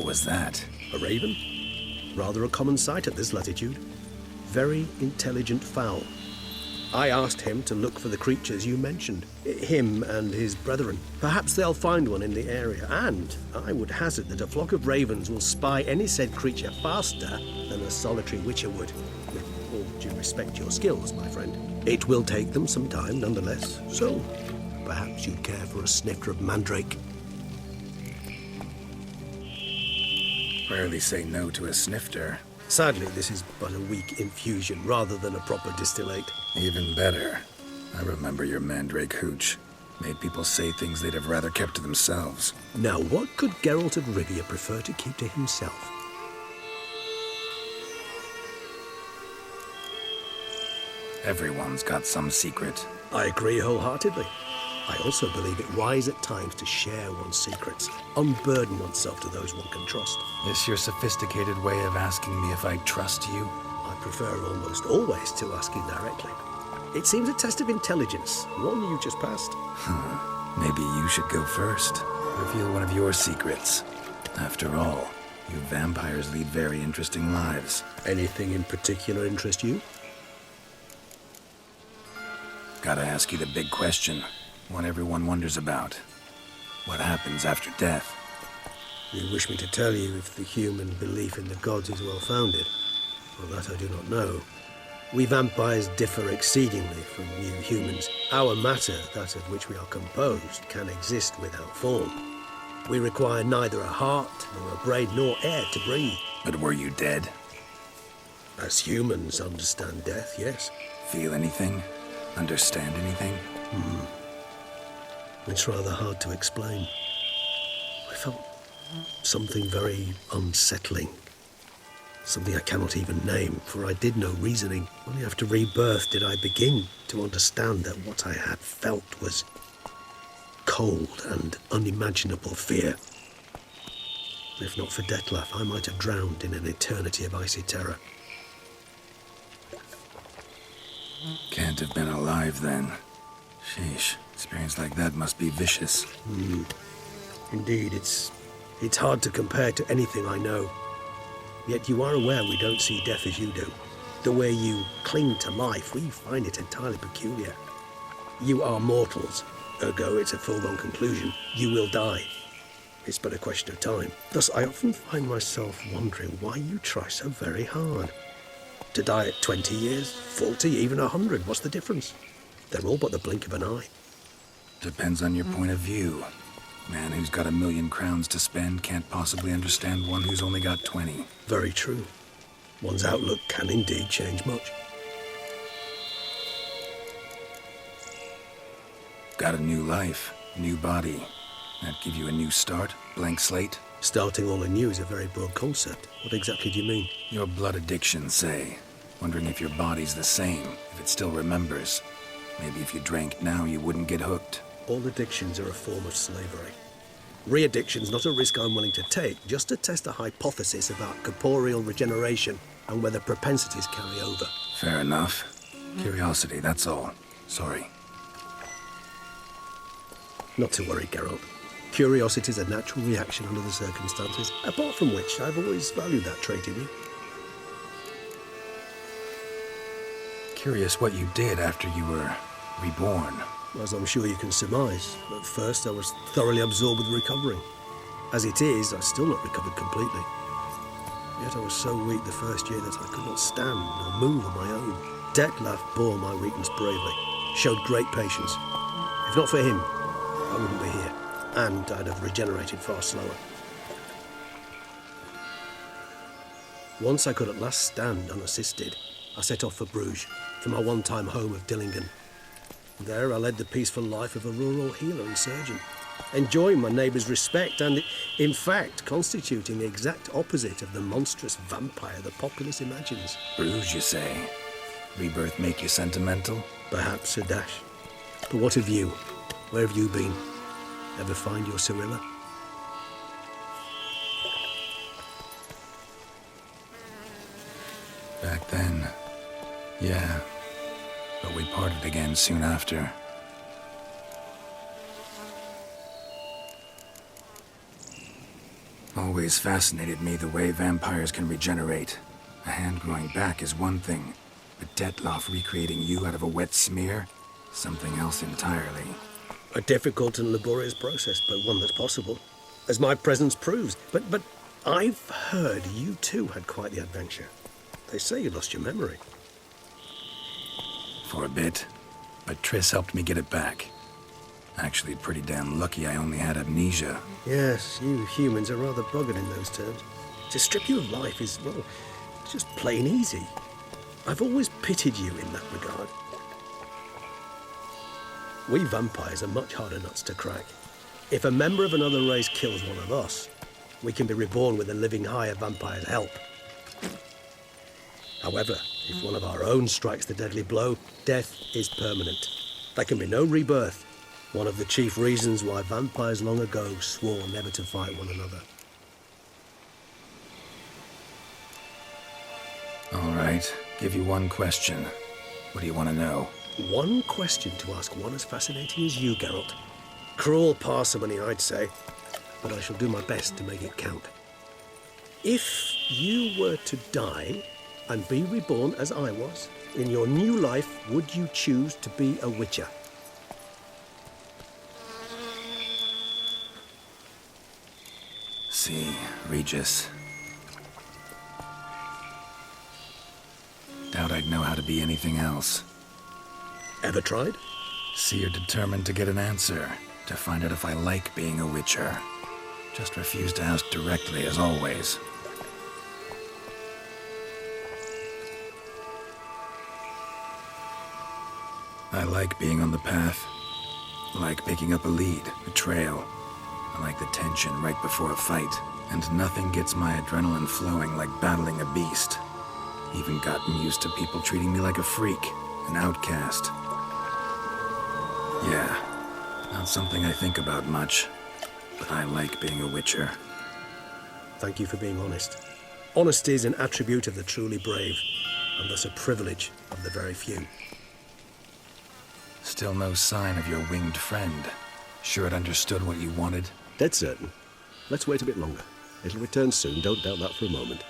was that? A raven? Rather a common sight at this latitude. Very intelligent fowl. I asked him to look for the creatures you mentioned. Him and his brethren. Perhaps they'll find one in the area, and I would hazard that a flock of ravens will spy any said creature faster than a solitary witcher would. With all due respect to your skills, my friend. It will take them some time, nonetheless. So, perhaps you'd care for a snifter of mandrake. Rarely say no to a snifter. Sadly, this is but a weak infusion rather than a proper distillate. Even better. I remember your mandrake hooch. Made people say things they'd have rather kept to themselves. Now, what could Geralt of Rivia prefer to keep to himself? Everyone's got some secret. I agree wholeheartedly. I also believe it wise at times to share one's secrets, unburden oneself to those one can trust. Is your sophisticated way of asking me if I trust you? I prefer almost always to ask you directly. It seems a test of intelligence, one you just passed. Maybe you should go first. Reveal one of your secrets. After all, you vampires lead very interesting lives. Anything in particular interest you? Gotta ask you the big question. One everyone wonders about. What happens after death? You wish me to tell you if the human belief in the gods is well founded? Well, that I do not know. We vampires differ exceedingly from you humans. Our matter, that of which we are composed, can exist without form. We require neither a heart, nor a brain, nor air to breathe. But were you dead? As humans understand death, yes. Feel anything? Understand anything? It's rather hard to explain. I felt something very unsettling. Something I cannot even name, for I did no reasoning. Only after rebirth did I begin to understand that what I had felt was cold and unimaginable fear. If not for Dettlaff, I might have drowned in an eternity of icy terror. Can't have been alive then. Sheesh, experience like that must be vicious. Indeed, it's hard to compare to anything I know. Yet you are aware we don't see death as you do. The way you cling to life, we find it entirely peculiar. You are mortals, ergo it's a foregone conclusion. You will die. It's but a question of time. Thus, I often find myself wondering why you try so very hard. To die at 20 years, 40, even 100, what's the difference? They're all but the blink of an eye. Depends on your point of view. Man who's got 1,000,000 crowns to spend can't possibly understand one who's only got 20. Very true. One's outlook can indeed change much. Got a new life, new body. That give you a new start, blank slate? Starting all anew is a very broad concept. What exactly do you mean? Your blood addiction, say. Wondering if your body's the same, if it still remembers. Maybe if you drank now, you wouldn't get hooked. All addictions are a form of slavery. Re-addiction's not a risk I'm willing to take, just to test a hypothesis about corporeal regeneration and whether propensities carry over. Fair enough. Curiosity, that's all. Sorry. Not to worry, Geralt. Curiosity is a natural reaction under the circumstances, apart from which I've always valued that trait in you. Curious what you did after you were reborn. As I'm sure you can surmise, at first I was thoroughly absorbed with recovering. As it is, I've still not recovered completely. Yet I was so weak the first year that I could not stand or move on my own. Dettlaff bore my weakness bravely, showed great patience. If not for him, I wouldn't be here, and I'd have regenerated far slower. Once I could at last stand unassisted, I set off for Bruges, from my one-time home of Dillingen. There I led the peaceful life of a rural healer and surgeon, enjoying my neighbours' respect and, in fact, constituting the exact opposite of the monstrous vampire the populace imagines. Bruges, you say? Rebirth make you sentimental? Perhaps a dash. But what of you? Where have you been? Ever find your Cirilla? Back then, yeah. But we parted again soon after. always fascinated me the way vampires can regenerate. A hand growing back is one thing, but Detloff recreating you out of a wet smear? Something else entirely. A difficult and laborious process, but one that's possible, as my presence proves. But I've heard you too had quite the adventure. They say you lost your memory. For a bit, but Triss helped me get it back. Actually, pretty damn lucky I only had amnesia. Yes, you humans are rather buggered in those terms. To strip you of life is, well, it's just plain easy. I've always pitied you in that regard. We vampires are much harder nuts to crack. If a member of another race kills one of us, we can be reborn with a living higher vampire's help. However, if one of our own strikes the deadly blow, death is permanent. There can be no rebirth. One of the chief reasons why vampires long ago swore never to fight one another. All right, give you one question. What do you want to know? One question to ask one as fascinating as you, Geralt. Cruel parsimony, I'd say, but I shall do my best to make it count. If you were to die and be reborn as I was, in your new life, would you choose to be a Witcher? See, Regis. Doubt I'd know how to be anything else. Ever tried? See, you're determined to get an answer, to find out if I like being a Witcher. Just refuse to ask directly, as always. I like being on the path. I like picking up a lead, a trail. I like the tension right before a fight. And nothing gets my adrenaline flowing like battling a beast. Even gotten used to people treating me like a freak, an outcast. Yeah, not something I think about much, but I like being a Witcher. Thank you for being honest. Honesty is an attribute of the truly brave, and thus a privilege of the very few. Still no sign of your winged friend. Sure it understood what you wanted? Dead certain. Let's wait a bit longer. It'll return soon, don't doubt that for a moment.